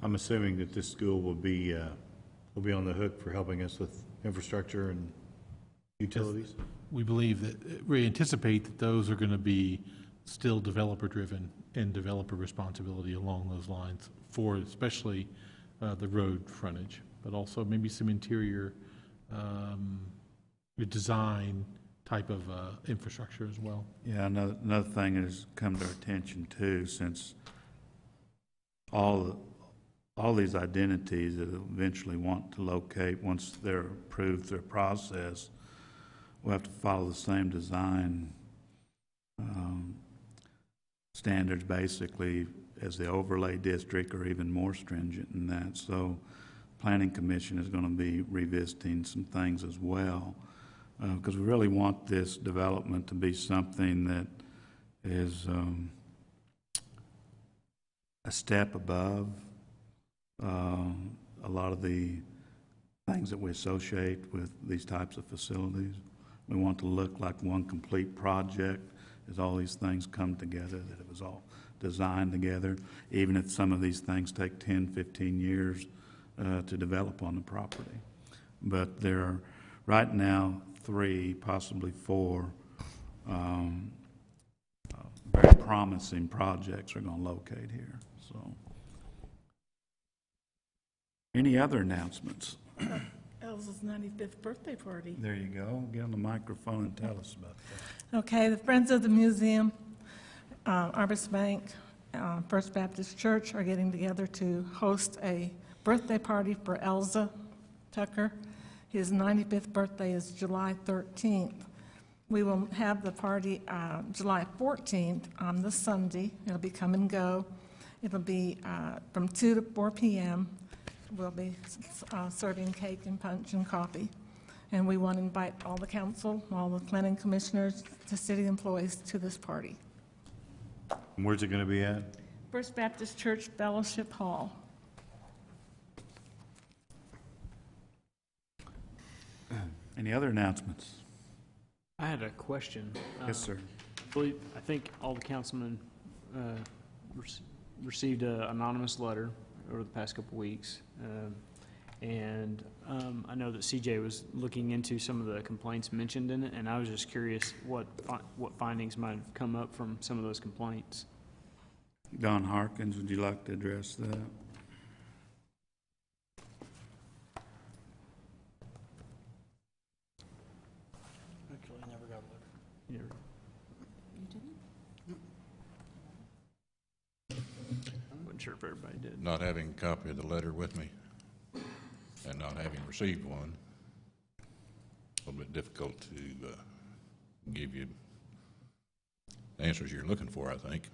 I'm assuming that this school will be on the hook for helping us with infrastructure and utilities? We believe that, we anticipate that those are going to be still developer-driven and developer responsibility along those lines for especially the road frontage, but also maybe some interior design type of infrastructure as well. Yeah, another thing that has come to our attention too, since all these identities that eventually want to locate, once they're approved through a process, we'll have to follow the same design standards basically as the overlay district, or even more stringent than that. So Planning Commission is going to be revisiting some things as well, because we really want this development to be something that is a step above a lot of the things that we associate with these types of facilities. We want to look like one complete project as all these things come together, that it was all designed together, even if some of these things take 10, 15 years to develop on the property. But there are right now 3, possibly 4 very promising projects are going to locate here. So, any other announcements? Elsa's 95th birthday party. There you go. Get on the microphone and tell us about that. Okay, the Friends of the Museum, Arbus Bank, First Baptist Church are getting together to host a birthday party for Elza Tucker. His 95th birthday is July 13th. We will have the party July 14th on this Sunday. It'll be come and go. It'll be from 2 to 4 p.m. We'll be serving cake and punch and coffee. And we want to invite all the council, all the planning commissioners, the city employees to this party. And where's it going to be at? First Baptist Church Fellowship Hall. Any other announcements? I had a question. Yes, sir. I think all the councilmen received an anonymous letter over the past couple weeks. And I know that CJ was looking into some of the complaints mentioned in it, and I was just curious what findings might have come up from some of those complaints. Don Harkins, would you like to address that? Actually, I never got a letter. Yeah. You didn't? I wasn't sure if everybody did. Not having a copy of the letter with me and not having received one, a little bit difficult to give you the answers you're looking for, I think.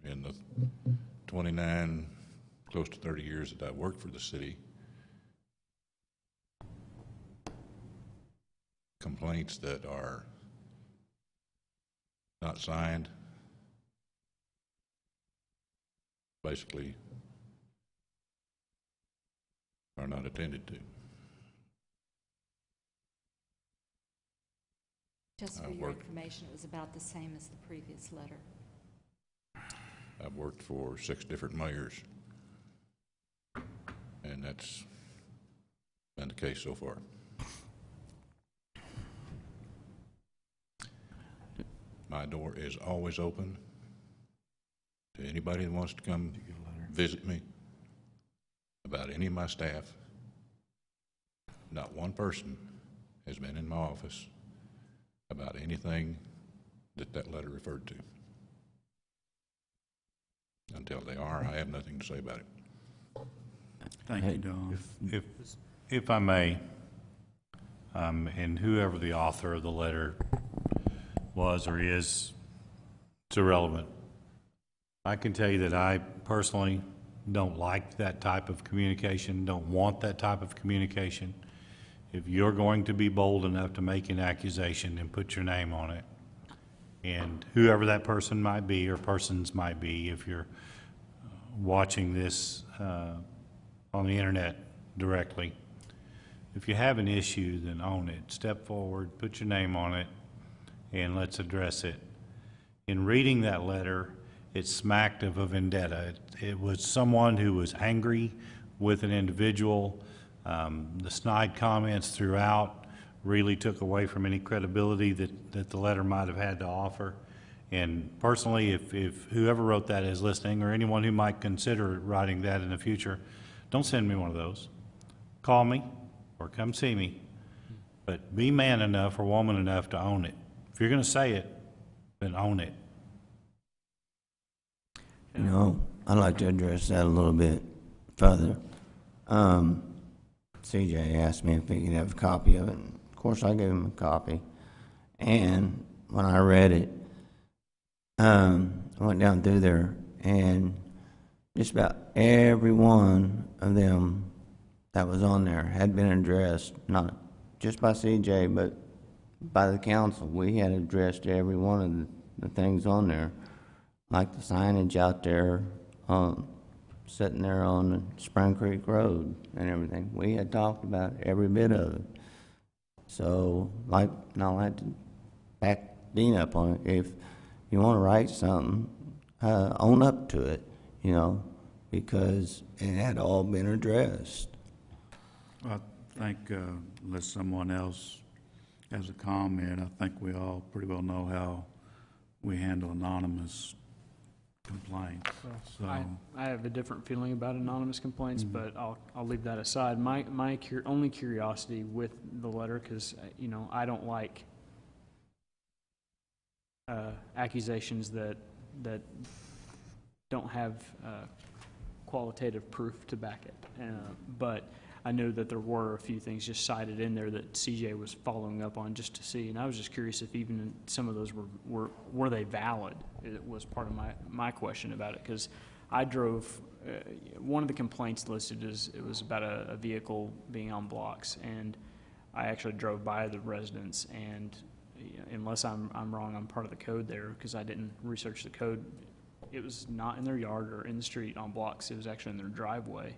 In the 29, close to 30 years that I've worked for the city, complaints that are not signed basically are not attended to. Just for your information, it was about the same as the previous letter. I've worked for 6 different mayors, and that's been the case so far. My door is always open to anybody that wants to come visit me about any of my staff. Not one person has been in my office about anything that letter referred to. Until they are, I have nothing to say about it. Thank you, Don. If I may, and whoever the author of the letter was or is, it's irrelevant. I can tell you that I personally don't like that type of communication, don't want that type of communication. If you're going to be bold enough to make an accusation, then put your name on it. And whoever that person might be or persons might be, if you're watching this on the internet directly, if you have an issue, then own it. Step forward, put your name on it, and let's address it. In reading that letter, it smacked of a vendetta. It was someone who was angry with an individual. The snide comments throughout really took away from any credibility that the letter might have had to offer. And personally, if whoever wrote that is listening, or anyone who might consider writing that in the future, don't send me one of those. Call me or come see me, but be man enough or woman enough to own it. If you're going to say it, then own it. You know, I'd like to address that a little bit further. CJ asked me if he could have a copy of it. Of course, I gave him a copy. And when I read it, I went down through there, and just about every one of them that was on there had been addressed, not just by CJ, but by the council. We had addressed every one of the things on there, like the signage out there, sitting there on Spring Creek Road and everything. We had talked about every bit of it. So, like, I'll have to back Dean up on it. If you want to write something, own up to it, you know, because it had all been addressed. I think unless someone else has a comment, I think we all pretty well know how we handle anonymous complaints. So I have a different feeling about anonymous complaints, but I'll leave that aside. My only curiosity with the letter, because you know, I don't like accusations that don't have qualitative proof to back it. But I know that there were a few things just cited in there that CJ was following up on just to see, and I was just curious if even some of those were they valid? It was part of my question about it, because I drove, one of the complaints listed is it was about a vehicle being on blocks, and I actually drove by the residence, and unless I'm wrong on part of the code there, because I didn't research the code, it was not in their yard or in the street on blocks. It was actually in their driveway.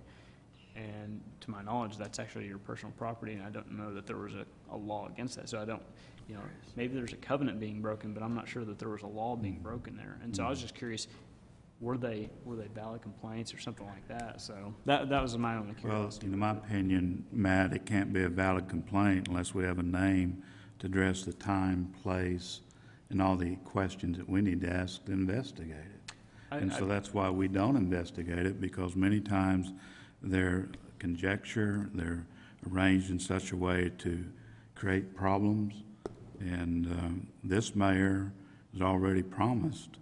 And to my knowledge, that's actually your personal property, and I don't know that there was a law against that. So I don't, you know, maybe there's a covenant being broken, but I'm not sure that there was a law being broken there. And so I was just curious, were they valid complaints or something like that? So that was my only curiosity. well, in my opinion, Matt, it can't be a valid complaint unless we have a name to address the time, place, and all the questions that we need to ask to investigate it. And so that's why we don't investigate it, because many times they're conjecture, they're arranged in such a way to create problems. And this mayor has already promised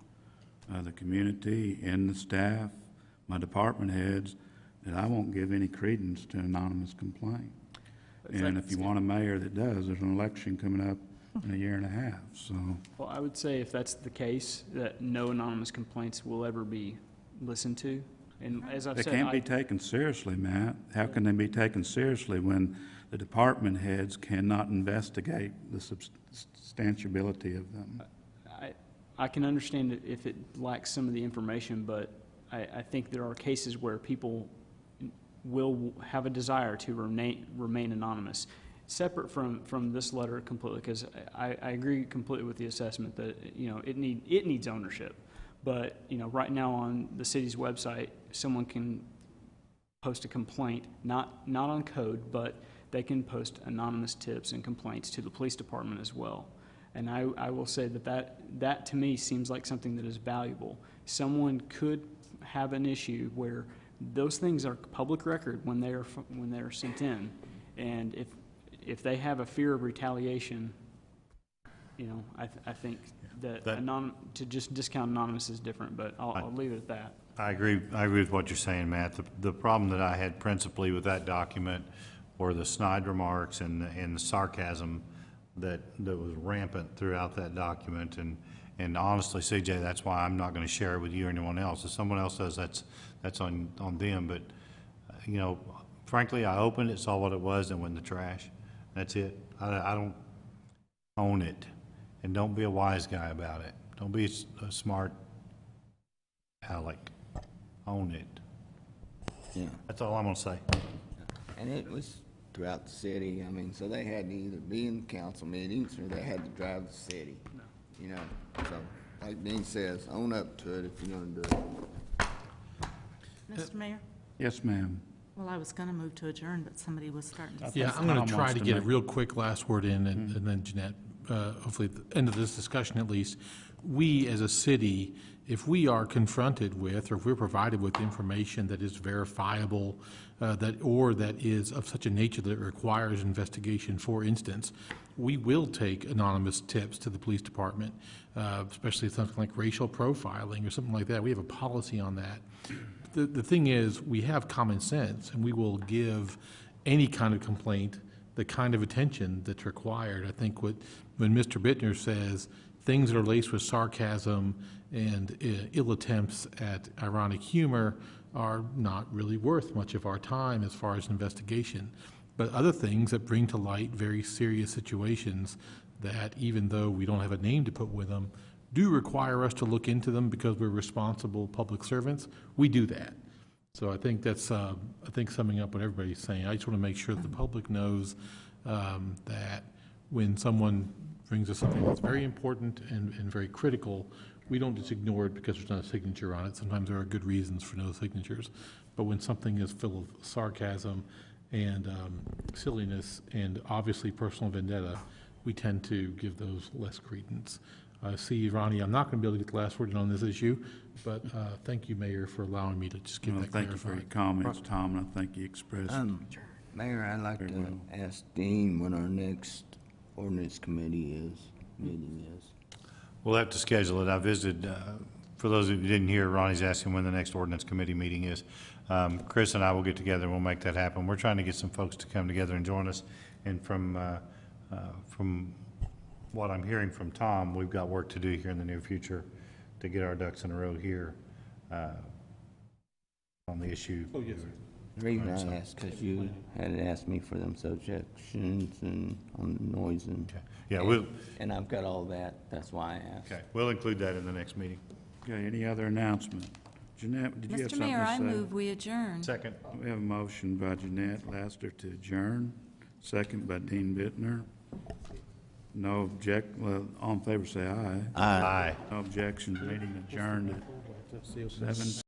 the community and the staff, my department heads, that I won't give any credence to an anonymous complaint. And if you want a mayor that does, there's an election coming up in a year and a half, so. Well, I would say if that's the case, that no anonymous complaints will ever be listened to. And as I've They said, can't be taken seriously, Matt. How can they be taken seriously when the department heads cannot investigate the substantiability of them? I can understand it if it lacks some of the information, but I think there are cases where people will have a desire to remain anonymous. Separate from this letter completely, because I agree completely with the assessment that, you know, it needs ownership. But, you know, right now on the city's website, someone can post a complaint, not on code, but they can post anonymous tips and complaints to the police department as well. And I will say that to me seems like something that is valuable. Someone could have an issue where those things are public record when they are sent in, and if they have a fear of retaliation, you know, I think that to just discount anonymous is different, but I'll leave it at that. I agree with what you're saying, Matt. The problem that I had principally with that document were the snide remarks and the sarcasm that was rampant throughout that document, And honestly, CJ, that's why I'm not gonna share it with you or anyone else. If someone else does, that's on them. But, you know, frankly, I opened it, saw what it was, and went in the trash. That's it. I don't own it. And don't be a wise guy about it. Don't be a smart aleck. Own it. Yeah. That's all I'm gonna say. And it was throughout the city. I mean, so they had to either be in council meetings or they had to drive the city. You know, so like Dean says, own up to it if you're gonna do it. Mr. Mayor? Yes, ma'am. Well, I was going to move to adjourn, but somebody was starting to say. Yeah, I'm going Tom to try wants to to get a make- real quick last word in, and then Jeanette, hopefully at the end of this discussion at least, we as a city, if we are confronted with, or if we're provided with information that is verifiable, that is of such a nature that it requires investigation, for instance, we will take anonymous tips to the police department, especially something like racial profiling or something like that. We have a policy on that. The thing is, we have common sense, and we will give any kind of complaint the kind of attention that's required. I think when Mr. Bittner says things that are laced with sarcasm and ill attempts at ironic humor are not really worth much of our time as far as investigation. But other things that bring to light very serious situations that, even though we don't have a name to put with them, do require us to look into them because we're responsible public servants, we do that. So I think that's, summing up what everybody's saying. I just want to make sure that the public knows that when someone brings us something that's very important and very critical, we don't just ignore it because there's not a signature on it. Sometimes there are good reasons for no signatures. But when something is full of sarcasm and silliness and obviously personal vendetta, we tend to give those less credence. See, Ronnie, I'm not going to be able to get the last word in on this issue, but thank you, Mayor, for allowing me to just give that Thank you for your comments, Tom, and I think you expressed. Mayor, I'd like to ask Dean when our next ordinance committee meeting is. We'll have to schedule it. I visited, for those of you who didn't hear, Ronnie's asking when the next ordinance committee meeting is. Chris and I will get together and we'll make that happen. We're trying to get some folks to come together and join us. And from what I'm hearing from Tom, we've got work to do here in the near future to get our ducks in a row here on the issue. Oh, yes, sir. The reason I asked, because you had asked me for them subjections and on the noise and. Okay. Yeah, and I've got all that, that's why I asked. Okay, we'll include that in the next meeting. Okay, any other announcement? Jeanette, did you have Mr. something to say? Mayor, I move we adjourn. Second. We have a motion by Jeanette Laster to adjourn, second by Dean Bittner. No all in favor say aye. Aye. No objections, meeting adjourned at 7:10.